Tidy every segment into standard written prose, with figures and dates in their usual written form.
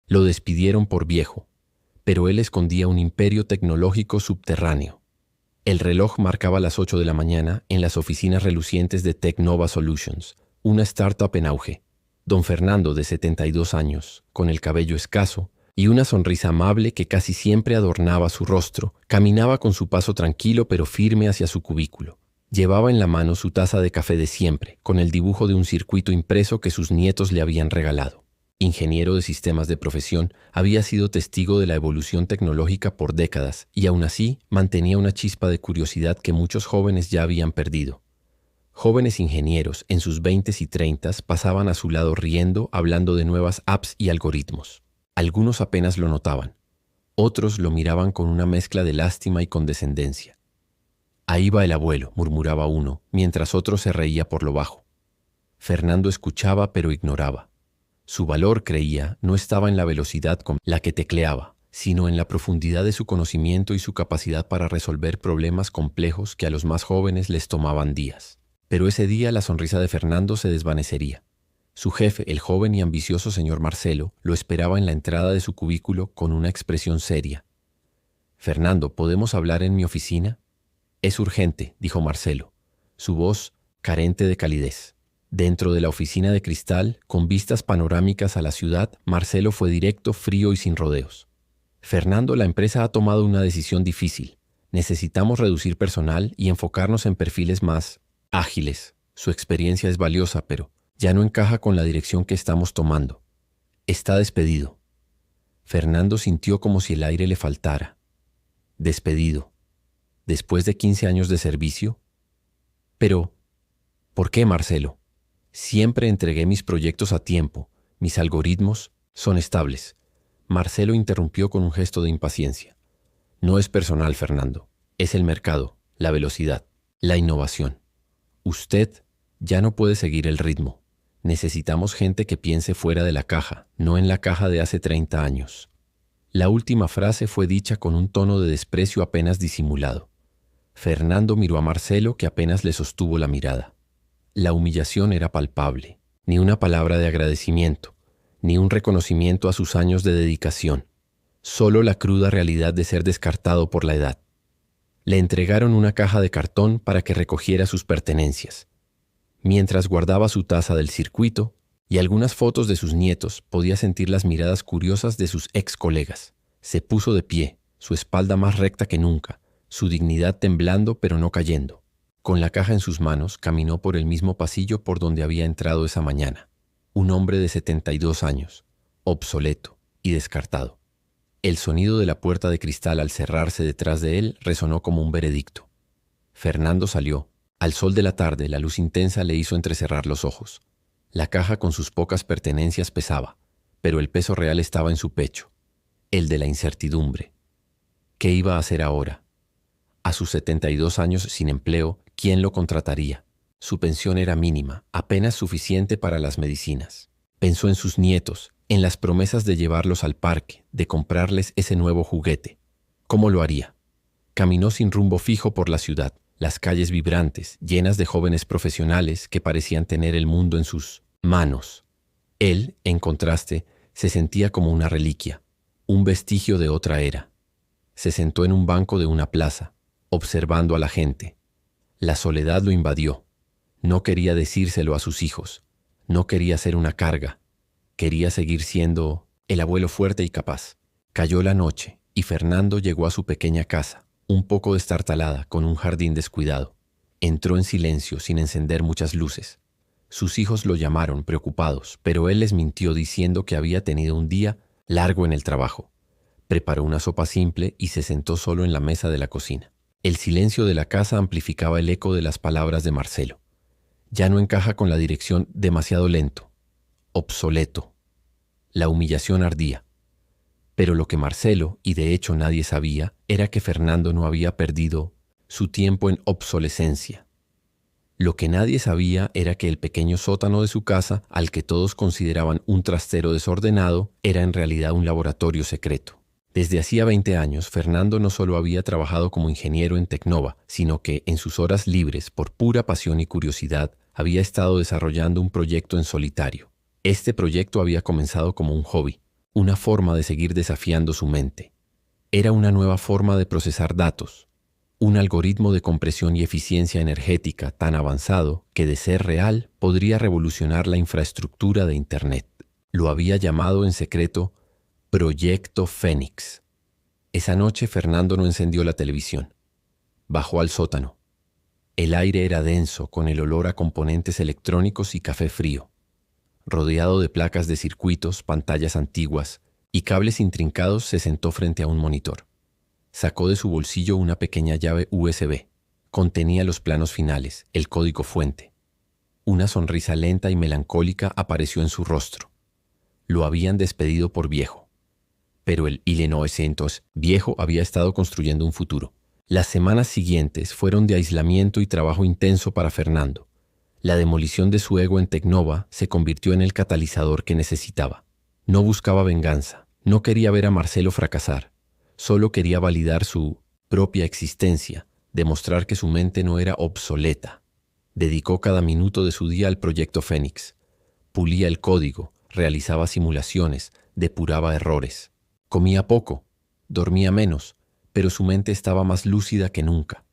Lo despidieron por viejo, pero él escondía un imperio tecnológico subterráneo. El reloj marcaba las 8 de la mañana en las oficinas relucientes de Technova Solutions, una startup en auge. Don Fernando, de 72 años, con el cabello escaso y una sonrisa amable que casi siempre adornaba su rostro, caminaba con su paso tranquilo pero firme hacia su cubículo. Llevaba en la mano su taza de café de siempre, con el dibujo de un circuito impreso que sus nietos le habían regalado. Ingeniero de sistemas de profesión, había sido testigo de la evolución tecnológica por décadas y aún así mantenía una chispa de curiosidad que muchos jóvenes ya habían perdido. Jóvenes ingenieros en sus 20s y 30s pasaban a su lado riendo, hablando de nuevas apps y algoritmos. Algunos apenas lo notaban, otros lo miraban con una mezcla de lástima y condescendencia. Ahí va el abuelo, murmuraba uno, mientras otro se reía por lo bajo. Fernando escuchaba pero ignoraba. Su valor, creía, no estaba en la velocidad con la que tecleaba, sino en la profundidad de su conocimiento y su capacidad para resolver problemas complejos que a los más jóvenes les tomaban días. Pero ese día la sonrisa de Fernando se desvanecería. Su jefe, el joven y ambicioso señor Marcelo, lo esperaba en la entrada de su cubículo con una expresión seria. «Fernando, ¿podemos hablar en mi oficina?» «Es urgente», dijo Marcelo, su voz carente de calidez. Dentro de la oficina de cristal, con vistas panorámicas a la ciudad, Marcelo fue directo, frío y sin rodeos. «Fernando, la empresa ha tomado una decisión difícil. Necesitamos reducir personal y enfocarnos en perfiles más ágiles. Su experiencia es valiosa, pero ya no encaja con la dirección que estamos tomando. Está despedido». Fernando sintió como si el aire le faltara. Despedido. Después de 15 años de servicio. Pero, ¿por qué, Marcelo? Siempre entregué mis proyectos a tiempo. Mis algoritmos son estables. Marcelo interrumpió con un gesto de impaciencia. No es personal, Fernando. Es el mercado, la velocidad, la innovación. Usted ya no puede seguir el ritmo. Necesitamos gente que piense fuera de la caja, no en la caja de hace 30 años. La última frase fue dicha con un tono de desprecio apenas disimulado. Fernando miró a Marcelo, que apenas le sostuvo la mirada. La humillación era palpable. Ni una palabra de agradecimiento, ni un reconocimiento a sus años de dedicación. Solo la cruda realidad de ser descartado por la edad. Le entregaron una caja de cartón para que recogiera sus pertenencias. Mientras guardaba su taza del circuito y algunas fotos de sus nietos, podía sentir las miradas curiosas de sus ex colegas. Se puso de pie, su espalda más recta que nunca, su dignidad temblando pero no cayendo. Con la caja en sus manos, caminó por el mismo pasillo por donde había entrado esa mañana. Un hombre de 72 años, obsoleto y descartado. El sonido de la puerta de cristal al cerrarse detrás de él resonó como un veredicto. Fernando salió. Al sol de la tarde, la luz intensa le hizo entrecerrar los ojos. La caja con sus pocas pertenencias pesaba, pero el peso real estaba en su pecho, el de la incertidumbre. ¿Qué iba a hacer ahora? A sus 72 años sin empleo, ¿quién lo contrataría? Su pensión era mínima, apenas suficiente para las medicinas. Pensó en sus nietos, en las promesas de llevarlos al parque, de comprarles ese nuevo juguete. ¿Cómo lo haría? Caminó sin rumbo fijo por la ciudad, las calles vibrantes, llenas de jóvenes profesionales que parecían tener el mundo en sus manos. Él, en contraste, se sentía como una reliquia, un vestigio de otra era. Se sentó en un banco de una plaza, observando a la gente. La soledad lo invadió. No quería decírselo a sus hijos. No quería ser una carga. Quería seguir siendo el abuelo fuerte y capaz. Cayó la noche y Fernando llegó a su pequeña casa, un poco destartalada, con un jardín descuidado. Entró en silencio, sin encender muchas luces. Sus hijos lo llamaron, preocupados, pero él les mintió diciendo que había tenido un día largo en el trabajo. Preparó una sopa simple y se sentó solo en la mesa de la cocina. El silencio de la casa amplificaba el eco de las palabras de Marcelo. Ya no encaja con la dirección, demasiado lento, obsoleto. La humillación ardía. Pero lo que Marcelo, y de hecho nadie sabía, era que Fernando no había perdido su tiempo en obsolescencia. Lo que nadie sabía era que el pequeño sótano de su casa, al que todos consideraban un trastero desordenado, era en realidad un laboratorio secreto. Desde hacía 20 años, Fernando no solo había trabajado como ingeniero en Technova, sino que en sus horas libres, por pura pasión y curiosidad, había estado desarrollando un proyecto en solitario. Este proyecto había comenzado como un hobby, una forma de seguir desafiando su mente. Era una nueva forma de procesar datos, un algoritmo de compresión y eficiencia energética tan avanzado que, de ser real, podría revolucionar la infraestructura de Internet. Lo había llamado en secreto Proyecto Fénix. Esa noche Fernando no encendió la televisión. Bajó al sótano. El aire era denso, con el olor a componentes electrónicos y café frío. Rodeado de placas de circuitos, pantallas antiguas y cables intrincados, se sentó frente a un monitor. Sacó de su bolsillo una pequeña llave USB. Contenía los planos finales, el código fuente. Una sonrisa lenta y melancólica apareció en su rostro. Lo habían despedido por viejo. Pero el 1900 viejo había estado construyendo un futuro. Las semanas siguientes fueron de aislamiento y trabajo intenso para Fernando. La demolición de su ego en Tecnova se convirtió en el catalizador que necesitaba. No buscaba venganza, no quería ver a Marcelo fracasar. Solo quería validar su propia existencia, demostrar que su mente no era obsoleta. Dedicó cada minuto de su día al proyecto Fénix. Pulía el código, realizaba simulaciones, depuraba errores. Comía poco, dormía menos, pero su mente estaba más lúcida que nunca.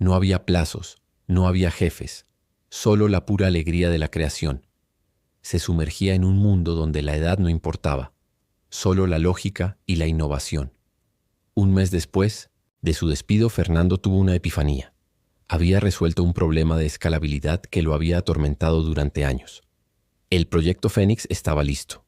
No había plazos, no había jefes, solo la pura alegría de la creación. Se sumergía en un mundo donde la edad no importaba, solo la lógica y la innovación. Un mes después de su despido, Fernando tuvo una epifanía. Había resuelto un problema de escalabilidad que lo había atormentado durante años. El proyecto Fénix estaba listo.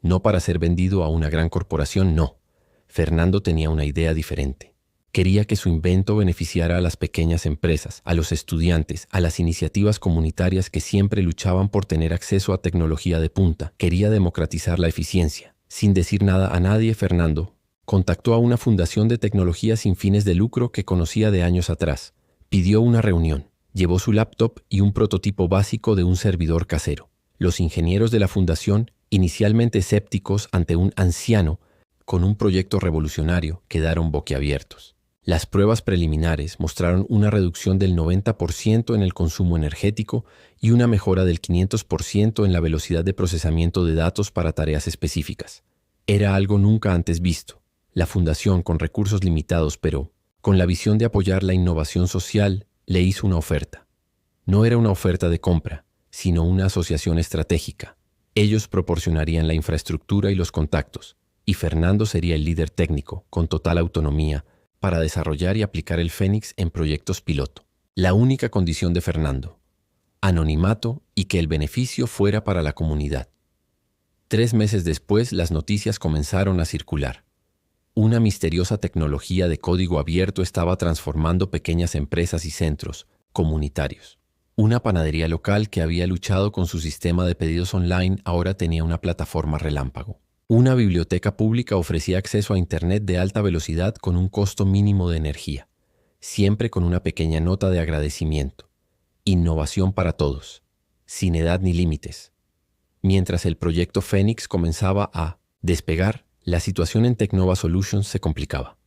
No para ser vendido a una gran corporación, no. Fernando tenía una idea diferente. Quería que su invento beneficiara a las pequeñas empresas, a los estudiantes, a las iniciativas comunitarias que siempre luchaban por tener acceso a tecnología de punta. Quería democratizar la eficiencia. Sin decir nada a nadie, Fernando contactó a una fundación de tecnología sin fines de lucro que conocía de años atrás. Pidió una reunión. Llevó su laptop y un prototipo básico de un servidor casero. Los ingenieros de la fundación, inicialmente escépticos ante un anciano con un proyecto revolucionario, quedaron boquiabiertos. Las pruebas preliminares mostraron una reducción del 90% en el consumo energético y una mejora del 500% en la velocidad de procesamiento de datos para tareas específicas. Era algo nunca antes visto. La fundación, con recursos limitados, pero con la visión de apoyar la innovación social, le hizo una oferta. No era una oferta de compra, sino una asociación estratégica. Ellos proporcionarían la infraestructura y los contactos, y Fernando sería el líder técnico, con total autonomía, para desarrollar y aplicar el Fénix en proyectos piloto. La única condición de Fernando: anonimato y que el beneficio fuera para la comunidad. 3 meses después, las noticias comenzaron a circular. Una misteriosa tecnología de código abierto estaba transformando pequeñas empresas y centros comunitarios. Una panadería local que había luchado con su sistema de pedidos online ahora tenía una plataforma relámpago. Una biblioteca pública ofrecía acceso a Internet de alta velocidad con un costo mínimo de energía, siempre con una pequeña nota de agradecimiento. Innovación para todos, sin edad ni límites. Mientras el proyecto Fénix comenzaba a despegar, la situación en Tecnova Solutions se complicaba.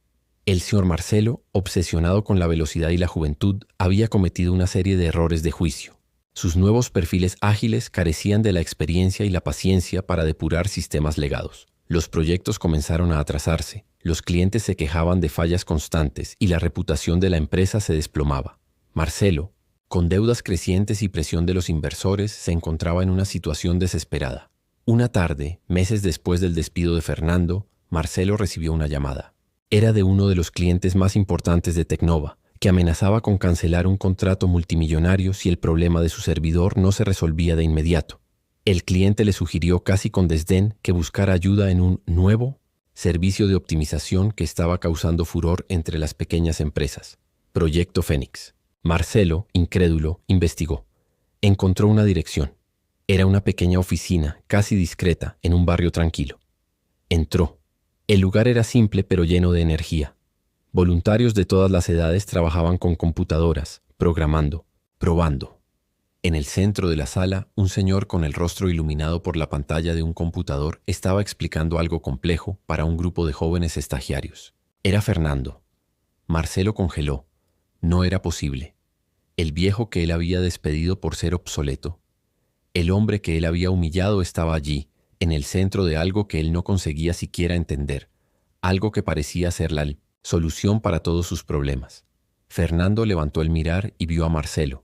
El señor Marcelo, obsesionado con la velocidad y la juventud, había cometido una serie de errores de juicio. Sus nuevos perfiles ágiles carecían de la experiencia y la paciencia para depurar sistemas legados. Los proyectos comenzaron a atrasarse, los clientes se quejaban de fallas constantes y la reputación de la empresa se desplomaba. Marcelo, con deudas crecientes y presión de los inversores, se encontraba en una situación desesperada. Una tarde, meses después del despido de Fernando, Marcelo recibió una llamada. Era de uno de los clientes más importantes de Tecnova, que amenazaba con cancelar un contrato multimillonario si el problema de su servidor no se resolvía de inmediato. El cliente le sugirió casi con desdén que buscara ayuda en un nuevo servicio de optimización que estaba causando furor entre las pequeñas empresas. Proyecto Fénix. Marcelo, incrédulo, investigó. Encontró una dirección. Era una pequeña oficina, casi discreta, en un barrio tranquilo. Entró. El lugar era simple pero lleno de energía. Voluntarios de todas las edades trabajaban con computadoras, programando, probando. En el centro de la sala, un señor con el rostro iluminado por la pantalla de un computador estaba explicando algo complejo para un grupo de jóvenes estagiarios. Era Fernando. Marcelo congeló. No era posible. El viejo que él había despedido por ser obsoleto. El hombre que él había humillado estaba allí, en el centro de algo que él no conseguía siquiera entender, algo que parecía ser la solución para todos sus problemas. Fernando levantó el mirar y vio a Marcelo.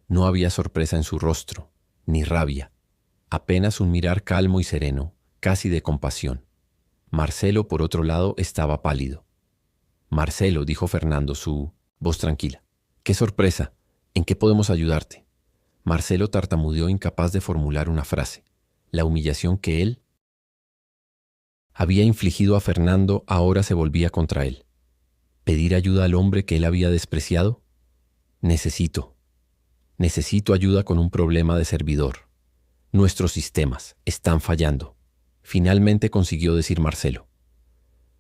No había sorpresa en su rostro, ni rabia, apenas un mirar calmo y sereno, casi de compasión. Marcelo, por otro lado, estaba pálido. «Marcelo», dijo Fernando, su voz tranquila. «¡Qué sorpresa! ¿En qué podemos ayudarte?». Marcelo tartamudeó, incapaz de formular una frase. La humillación que él había infligido a Fernando ahora se volvía contra él. ¿Pedir ayuda al hombre que él había despreciado? Necesito ayuda con un problema de servidor. Nuestros sistemas están fallando. Finalmente consiguió decir Marcelo.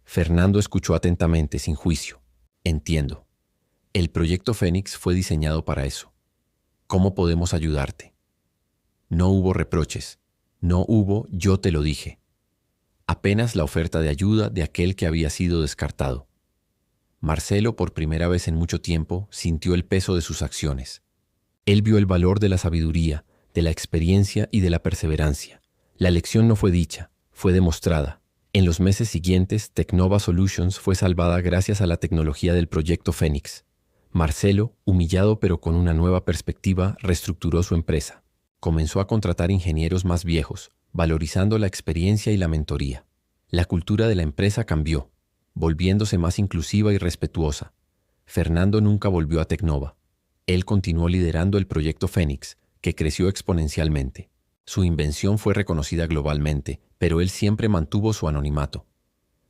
Fernando escuchó atentamente, sin juicio. Entiendo. El proyecto Fénix fue diseñado para eso. ¿Cómo podemos ayudarte? No hubo reproches. No hubo «yo te lo dije». Apenas la oferta de ayuda de aquel que había sido descartado. Marcelo, por primera vez en mucho tiempo, sintió el peso de sus acciones. Él vio el valor de la sabiduría, de la experiencia y de la perseverancia. La lección no fue dicha, fue demostrada. En los meses siguientes, Teknova Solutions fue salvada gracias a la tecnología del proyecto Fénix. Marcelo, humillado pero con una nueva perspectiva, reestructuró su empresa. Comenzó a contratar ingenieros más viejos, valorizando la experiencia y la mentoría. La cultura de la empresa cambió, volviéndose más inclusiva y respetuosa. Fernando nunca volvió a Teknova. Él continuó liderando el proyecto Fénix, que creció exponencialmente. Su invención fue reconocida globalmente, pero él siempre mantuvo su anonimato.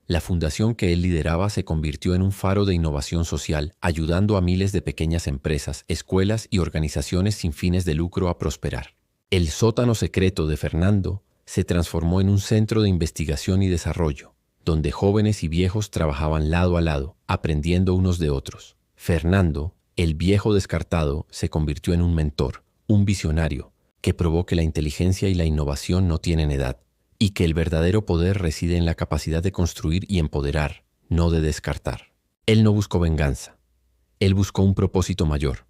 La fundación que él lideraba se convirtió en un faro de innovación social, ayudando a miles de pequeñas empresas, escuelas y organizaciones sin fines de lucro a prosperar. El sótano secreto de Fernando se transformó en un centro de investigación y desarrollo, donde jóvenes y viejos trabajaban lado a lado, aprendiendo unos de otros. Fernando, el viejo descartado, se convirtió en un mentor, un visionario, que probó que la inteligencia y la innovación no tienen edad, y que el verdadero poder reside en la capacidad de construir y empoderar, no de descartar. Él no buscó venganza. Él buscó un propósito mayor.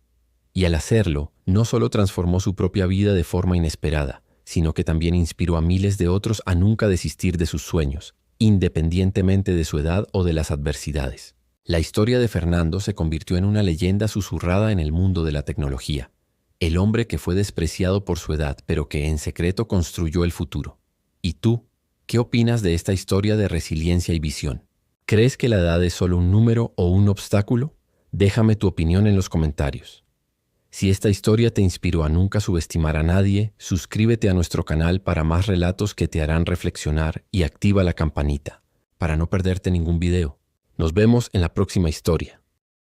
Y al hacerlo, no solo transformó su propia vida de forma inesperada, sino que también inspiró a miles de otros a nunca desistir de sus sueños, independientemente de su edad o de las adversidades. La historia de Fernando se convirtió en una leyenda susurrada en el mundo de la tecnología. El hombre que fue despreciado por su edad, pero que en secreto construyó el futuro. ¿Y tú? ¿Qué opinas de esta historia de resiliencia y visión? ¿Crees que la edad es solo un número o un obstáculo? Déjame tu opinión en los comentarios. Si esta historia te inspiró a nunca subestimar a nadie, suscríbete a nuestro canal para más relatos que te harán reflexionar y activa la campanita para no perderte ningún video. Nos vemos en la próxima historia.